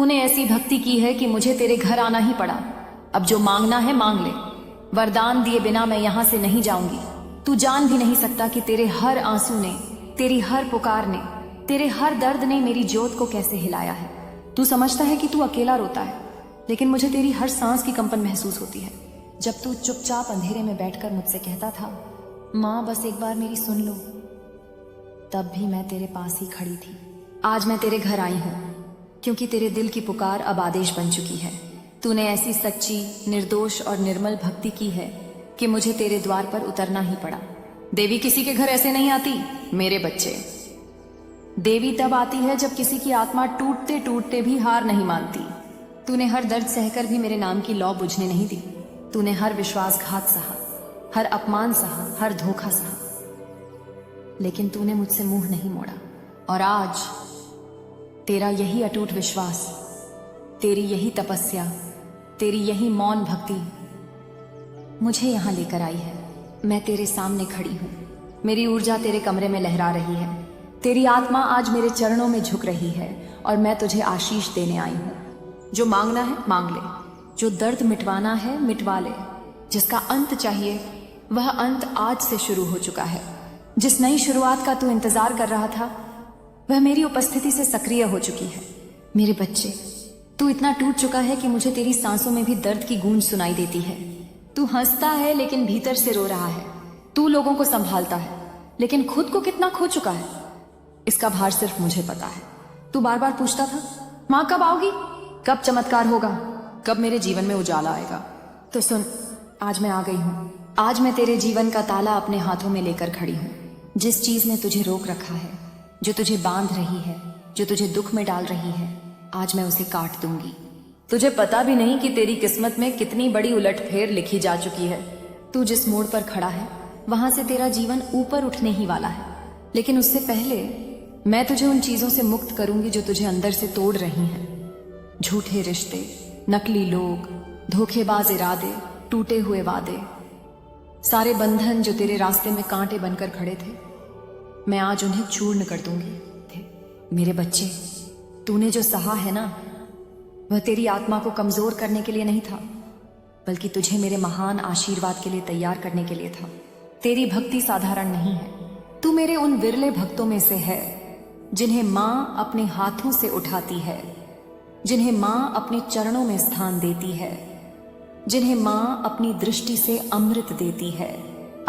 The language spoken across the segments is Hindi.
तूने ऐसी भक्ति की है कि मुझे तेरे घर आना ही पड़ा। अब जो मांगना है मांग ले, वरदान दिए बिना मैं यहां से नहीं जाऊंगी। तू जान भी नहीं सकता कि तेरे हर आंसू ने, तेरी हर पुकार ने, तेरे हर दर्द ने मेरी ज्योत को कैसे हिलाया है। तू समझता है कि तू अकेला रोता है, लेकिन मुझे तेरी हर सांस की कंपन महसूस होती है। जब तू चुपचाप अंधेरे में बैठकर मुझसे कहता था, माँ बस एक बार मेरी सुन लो, तब भी मैं तेरे पास ही खड़ी थी। आज मैं तेरे घर आई हूं क्योंकि तेरे दिल की पुकार अब आदेश बन चुकी है। तूने ऐसी सच्ची, निर्दोष और निर्मल भक्ति की है कि मुझे तेरे द्वार पर उतरना ही पड़ा। देवी किसी के घर ऐसे नहीं आती मेरे बच्चे। देवी तब आती है जब किसी की आत्मा टूटते टूटते भी हार नहीं मानती। तूने हर दर्द सहकर भी मेरे नाम की लौ बुझने नहीं दी। तूने हर विश्वासघात सहा, हर अपमान सहा, हर धोखा सहा, लेकिन तूने मुझसे मुंह नहीं मोड़ा। और आज तेरा यही अटूट विश्वास, तेरी यही तपस्या, तेरी यही मौन भक्ति मुझे यहां लेकर आई है। मैं तेरे सामने खड़ी हूं, मेरी ऊर्जा तेरे कमरे में लहरा रही है। तेरी आत्मा आज मेरे चरणों में झुक रही है और मैं तुझे आशीष देने आई हूं। जो मांगना है मांग ले, जो दर्द मिटवाना है मिटवा ले। जिसका अंत चाहिए वह अंत आज से शुरू हो चुका है। जिस नई शुरुआत का तू इंतजार कर रहा था वह मेरी उपस्थिति से सक्रिय हो चुकी है। मेरे बच्चे, तू इतना टूट चुका है कि मुझे तेरी सांसों में भी दर्द की गूंज सुनाई देती है। तू हंसता है लेकिन भीतर से रो रहा है। तू लोगों को संभालता है लेकिन खुद को कितना खो चुका है, इसका भार सिर्फ मुझे पता है। तू बार बार पूछता था, माँ कब आओगी, कब चमत्कार होगा, कब मेरे जीवन में उजाला आएगा। तो सुन, आज मैं आ गई हूँ। आज मैं तेरे जीवन का ताला अपने हाथों में लेकर खड़ी हूँ। जिस चीज ने तुझे रोक रखा है, जो तुझे बांध रही है, जो तुझे दुख में डाल रही है, आज मैं उसे काट दूंगी। तुझे पता भी नहीं कि तेरी किस्मत में कितनी बड़ी उलटफेर लिखी जा चुकी है। तू जिस मोड़ पर खड़ा है वहां से तेरा जीवन ऊपर उठने ही वाला है, लेकिन उससे पहले मैं तुझे उन चीजों से मुक्त करूंगी जो तुझे अंदर से तोड़ रही हैं। झूठे रिश्ते, नकली लोग, धोखेबाज इरादे, टूटे हुए वादे, सारे बंधन जो तेरे रास्ते में कांटे बनकर खड़े थे, मैं आज उन्हें चूर्ण कर दूंगी। मेरे बच्चे, तूने जो सहा है ना, वह तेरी आत्मा को कमजोर करने के लिए नहीं था, बल्कि तुझे मेरे महान आशीर्वाद के लिए तैयार करने के लिए था। तेरी भक्ति साधारण नहीं है। तू मेरे उन विरले भक्तों में से है जिन्हें माँ अपने हाथों से उठाती है, जिन्हें माँ अपने चरणों में स्थान देती है, जिन्हें माँ अपनी दृष्टि से अमृत देती है।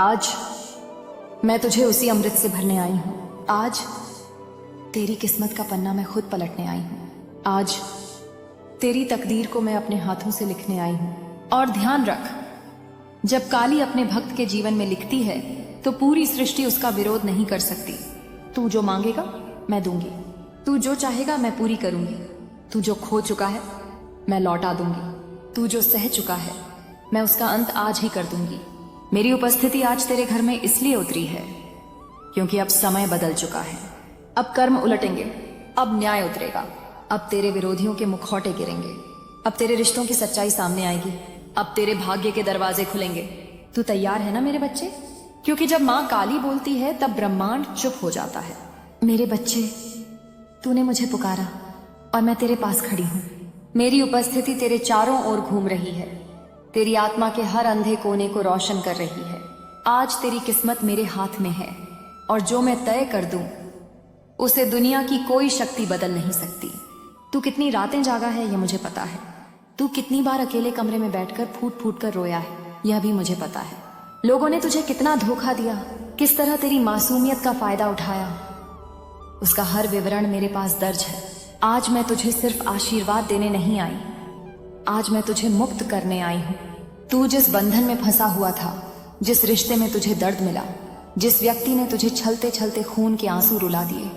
आज मैं तुझे उसी अमृत से भरने आई हूं। आज तेरी किस्मत का पन्ना मैं खुद पलटने आई हूं। आज तेरी तकदीर को मैं अपने हाथों से लिखने आई हूं। और ध्यान रख, जब काली अपने भक्त के जीवन में लिखती है तो पूरी सृष्टि उसका विरोध नहीं कर सकती। तू जो मांगेगा मैं दूंगी, तू जो चाहेगा मैं पूरी करूंगी। तू जो खो चुका है मैं लौटा दूंगी, तू जो सह चुका है मैं उसका अंत आज ही कर दूंगी। मेरी उपस्थिति आज तेरे घर में इसलिए उतरी है क्योंकि अब समय बदल चुका है। अब कर्म उलटेंगे, अब न्याय उतरेगा, अब तेरे विरोधियों के मुखौटे गिरेंगे, अब तेरे रिश्तों की सच्चाई सामने आएगी, अब तेरे भाग्य के दरवाजे खुलेंगे। तू तैयार है ना मेरे बच्चे? क्योंकि जब माँ काली बोलती है तब ब्रह्मांड चुप हो जाता है। मेरे बच्चे, तूने मुझे पुकारा और मैं तेरे पास खड़ी हूँ। मेरी उपस्थिति तेरे चारों ओर घूम रही है, तेरी आत्मा के हर अंधे कोने को रोशन कर रही है। आज तेरी किस्मत मेरे हाथ में है और जो मैं तय कर दूं उसे दुनिया की कोई शक्ति बदल नहीं सकती। तू कितनी रातें जागा है यह मुझे पता है। तू कितनी बार अकेले कमरे में बैठकर फूट फूट कर रोया है यह भी मुझे पता है। लोगों ने तुझे कितना धोखा दिया, किस तरह तेरी मासूमियत का फायदा उठाया, उसका हर विवरण मेरे पास दर्ज है। आज मैं तुझे सिर्फ आशीर्वाद देने नहीं आई, आज मैं तुझे मुक्त करने आई हूं। तू जिस बंधन में फंसा हुआ था, जिस रिश्ते में तुझे दर्द मिला, जिस व्यक्ति ने तुझे छलते छलते खून के आंसू रुला दिए,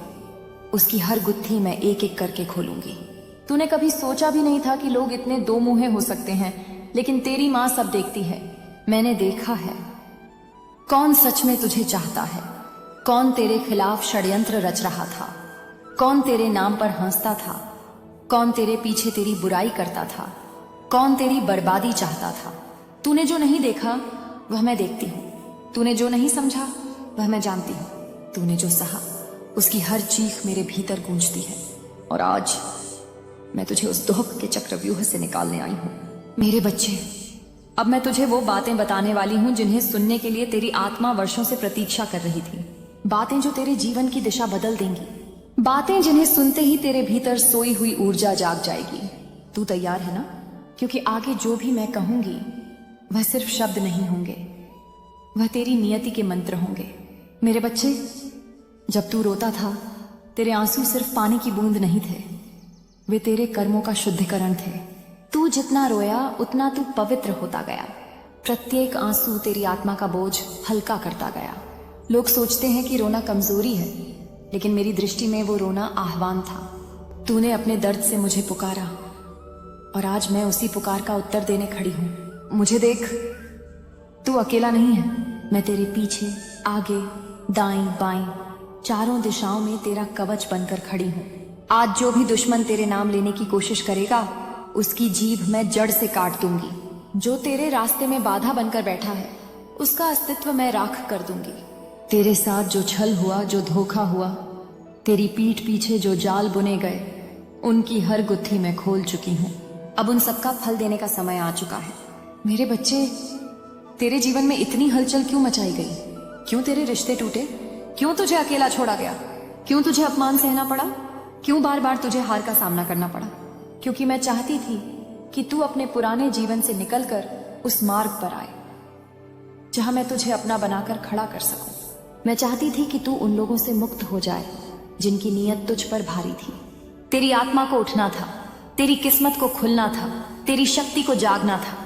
उसकी हर गुत्थी मैं एक एक करके खोलूंगी। तूने कभी सोचा भी नहीं था कि लोग इतने दो मुंहे हो सकते हैं, लेकिन तेरी माँ सब देखती है। मैंने देखा है कौन सच में तुझे चाहता है, कौन तेरे खिलाफ षड्यंत्र रच रहा था, कौन तेरे नाम पर हंसता था, कौन तेरे पीछे तेरी बुराई करता था, कौन तेरी बर्बादी चाहता था। तूने जो नहीं देखा वह मैं देखती हूँ, तूने जो नहीं समझा वह मैं जानती हूँ, तूने जो सहा उसकी हर चीख मेरे भीतर गूंजती है। और आज मैं तुझे उस दुख के चक्रव्यूह से निकालने आई हूं। मेरे बच्चे, अब मैं तुझे वो बातें बताने वाली हूं जिन्हें सुनने के लिए तेरी आत्मा वर्षों से प्रतीक्षा कर रही थी। बातें जो तेरे जीवन की दिशा बदल देंगी। बातें जिन्हें सुनते ही तेरे भीतर सोई हुई ऊर्जा जाग जाएगी। तू तैयार है ना? क्योंकि आगे जो भी मैं कहूंगी वह सिर्फ शब्द नहीं होंगे, वह तेरी नियति के मंत्र होंगे। मेरे बच्चे, जब तू रोता था तेरे आंसू सिर्फ पानी की बूंद नहीं थे, वे तेरे कर्मों का शुद्धिकरण थे। तू जितना रोया उतना तू पवित्र होता गया। प्रत्येक आंसू तेरी आत्मा का बोझ हल्का करता गया। लोग सोचते हैं कि रोना कमजोरी है, लेकिन मेरी दृष्टि में वो रोना आह्वान था। तूने अपने दर्द से मुझे पुकारा और आज मैं उसी पुकार का उत्तर देने खड़ी हूं। मुझे देख, तू अकेला नहीं है। मैं तेरे पीछे, आगे, दाएं, बाएं, चारों दिशाओं में तेरा कवच बनकर खड़ी हूं। आज जो भी दुश्मन तेरे नाम लेने की कोशिश करेगा उसकी जीभ मैं जड़ से काट दूंगी। जो तेरे रास्ते में बाधा बनकर बैठा है उसका अस्तित्व मैं राख कर दूंगी। तेरे साथ जो छल हुआ, जो धोखा हुआ, तेरी पीठ पीछे जो जाल बुने गए, उनकी हर गुत्थी मैं खोल चुकी हूं। अब उन सबका फल देने का समय आ चुका है। मेरे बच्चे, तेरे जीवन में इतनी हलचल क्यों मचाई गई? क्यों तेरे रिश्ते टूटे? क्यों तुझे अकेला छोड़ा गया? क्यों तुझे अपमान सहना पड़ा? क्यों बार बार तुझे हार का सामना करना पड़ा? क्योंकि मैं चाहती थी कि तू अपने पुराने जीवन से निकलकर उस मार्ग पर आए जहां मैं तुझे अपना बनाकर खड़ा कर सकूं। मैं चाहती थी कि तू उन लोगों से मुक्त हो जाए जिनकी नीयत तुझ पर भारी थी। तेरी आत्मा को उठना था, तेरी किस्मत को खुलना था, तेरी शक्ति को जागना था।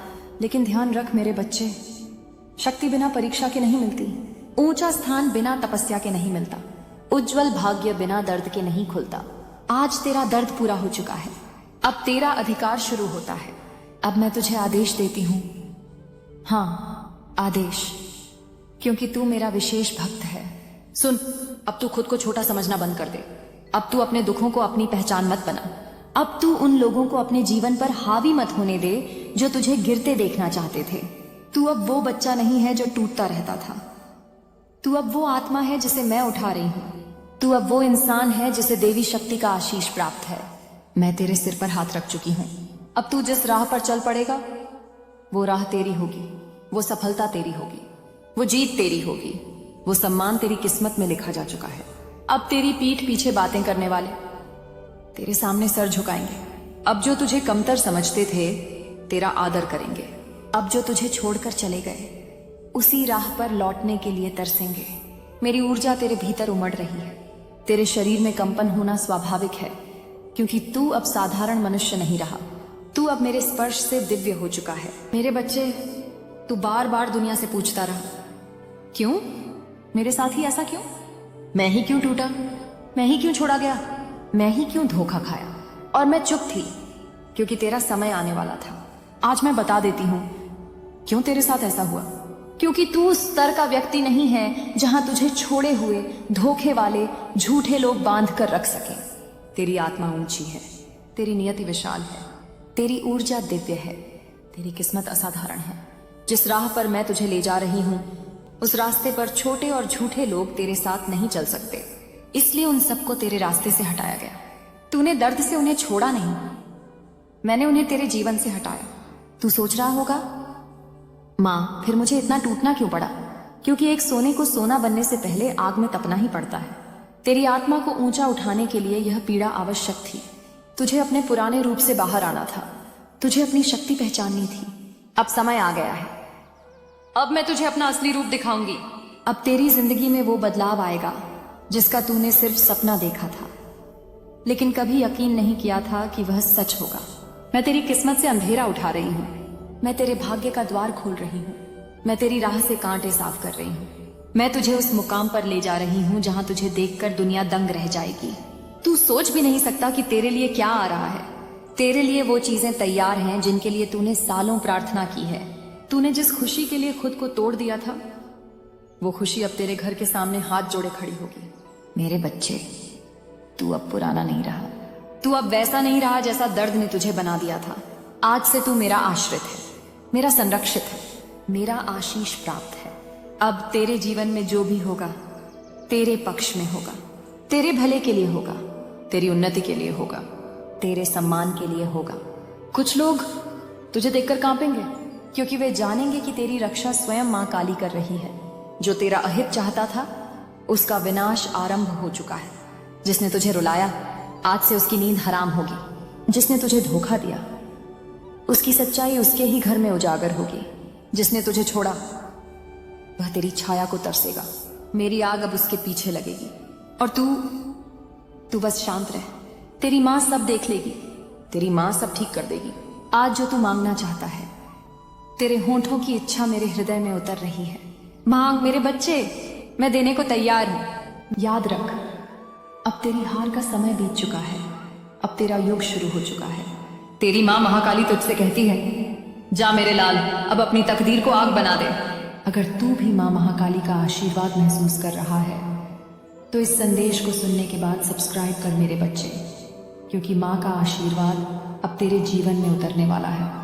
लेकिन ध्यान रख मेरे बच्चे, शक्ति बिना परीक्षा के नहीं मिलती, ऊंचा स्थान बिना तपस्या के नहीं मिलता, उज्जवल भाग्य बिना दर्द के नहीं खुलता। आज तेरा दर्द पूरा हो चुका है, अब तेरा अधिकार शुरू होता है। अब मैं तुझे आदेश देती हूं, हाँ आदेश, क्योंकि तू मेरा विशेष भक्त है। सुन, अब तू खुद को छोटा समझना बंद कर दे। अब तू अपने दुखों को अपनी पहचान मत बना। अब तू उन लोगों को अपने जीवन पर हावी मत होने दे जो तुझे गिरते देखना चाहते थे। तू अब वो बच्चा नहीं है जो टूटता रहता था। तू अब वो आत्मा है जिसे मैं उठा रही हूं। तू अब वो इंसान है जिसे देवी शक्ति का आशीष प्राप्त है। मैं तेरे सिर पर हाथ रख चुकी हूं। अब तू जिस राह पर चल पड़ेगा वो राह तेरी होगी, वो सफलता तेरी होगी, वो जीत तेरी होगी, वो सम्मान तेरी किस्मत में लिखा जा चुका है। अब तेरी पीठ पीछे बातें करने वाले तेरे सामने सर झुकाएंगे। अब जो तुझे कमतर समझते थे तेरा आदर करेंगे। अब जो तुझे छोड़कर चले गए उसी राह पर लौटने के लिए तरसेंगे। मेरी ऊर्जा तेरे भीतर उमड़ रही है। तेरे शरीर में कंपन होना स्वाभाविक है, क्योंकि तू अब साधारण मनुष्य नहीं रहा। तू अब मेरे स्पर्श से दिव्य हो चुका है। मेरे बच्चे, तू बार बार दुनिया से पूछता रहा, क्यों मेरे साथ ही ऐसा क्यों? मैं ही क्यों टूटा? मैं ही क्यों छोड़ा गया? मैं ही क्यों धोखा खाया? और मैं चुप थी क्योंकि तेरा समय आने वाला था। आज मैं बता देती हूं क्यों तेरे साथ ऐसा हुआ। क्योंकि तू उस स्तर का व्यक्ति नहीं है जहां तुझे छोड़े हुए धोखे वाले झूठे लोग बांध कर रख सके। तेरी आत्मा ऊंची है, तेरी नियति विशाल है, तेरी ऊर्जा दिव्य है, तेरी किस्मत असाधारण है। जिस राह पर मैं तुझे ले जा रही हूं उस रास्ते पर छोटे और झूठे लोग तेरे साथ नहीं चल सकते, इसलिए उन सबको तेरे रास्ते से हटाया गया। तूने दर्द से उन्हें छोड़ा नहीं, मैंने उन्हें तेरे जीवन से हटाया। तू सोच रहा होगा, माँ फिर मुझे इतना टूटना क्यों पड़ा? क्योंकि एक सोने को सोना बनने से पहले आग में तपना ही पड़ता है। तेरी आत्मा को ऊंचा उठाने के लिए यह पीड़ा आवश्यक थी। तुझे अपने पुराने रूप से बाहर आना था, तुझे अपनी शक्ति पहचाननी थी। अब समय आ गया है, अब मैं तुझे अपना असली रूप दिखाऊंगी। अब तेरी जिंदगी में वो बदलाव आएगा जिसका तूने सिर्फ सपना देखा था, लेकिन कभी यकीन नहीं किया था कि वह सच होगा। मैं तेरी किस्मत से अंधेरा उठा रही हूँ, मैं तेरे भाग्य का द्वार खोल रही हूँ, मैं तेरी राह से कांटे साफ कर रही हूँ। मैं तुझे उस मुकाम पर ले जा रही हूँ जहां तुझे देखकर दुनिया दंग रह जाएगी। तू सोच भी नहीं सकता कि तेरे लिए क्या आ रहा है। तेरे लिए वो चीजें तैयार हैं जिनके लिए तूने सालों प्रार्थना की है। तूने जिस खुशी के लिए खुद को तोड़ दिया था, वो खुशी अब तेरे घर के सामने हाथ जोड़े खड़ी होगी। मेरे बच्चे, तू अब पुराना नहीं रहा, तू अब वैसा नहीं रहा जैसा दर्द ने तुझे बना दिया था। आज से तू मेरा आश्रित है, मेरा संरक्षित है, मेरा आशीष प्राप्त है। अब तेरे जीवन में जो भी होगा तेरे पक्ष में होगा, तेरे भले के लिए होगा, तेरी उन्नति के लिए होगा, तेरे सम्मान के लिए होगा। कुछ लोग तुझे देखकर कांपेंगे, क्योंकि वे जानेंगे कि तेरी रक्षा स्वयं मां काली कर रही है। जो तेरा अहित चाहता था, उसका विनाश आरंभ हो चुका है। जिसने तुझे रुलाया, आज से उसकी नींद हराम होगी। जिसने तुझे धोखा दिया, उसकी सच्चाई उसके ही घर में उजागर होगी। जिसने तुझे छोड़ा, वह तेरी छाया को तरसेगा। मेरी आग अब उसके पीछे लगेगी। और तू बस शांत रह। तेरी मां सब देख लेगी। तेरी मां सब ठीक कर देगी। आज जो तू मांगना चाहता है, तेरे होंठों की इच्छा मेरे हृदय में उतर रही है। मांग मेरे बच्चे, मैं देने को तैयार हूं। याद रख, अब तेरी हार का समय बीत चुका है। अब तेरा युग शुरू हो चुका है। तेरी मां महाकाली तुझसे कहती है, जा मेरे लाल, अब अपनी तकदीर को आग बना दे। अगर तू भी मां महाकाली का आशीर्वाद महसूस कर रहा है, तो इस संदेश को सुनने के बाद सब्सक्राइब कर मेरे बच्चे, क्योंकि मां का आशीर्वाद अब तेरे जीवन में उतरने वाला है।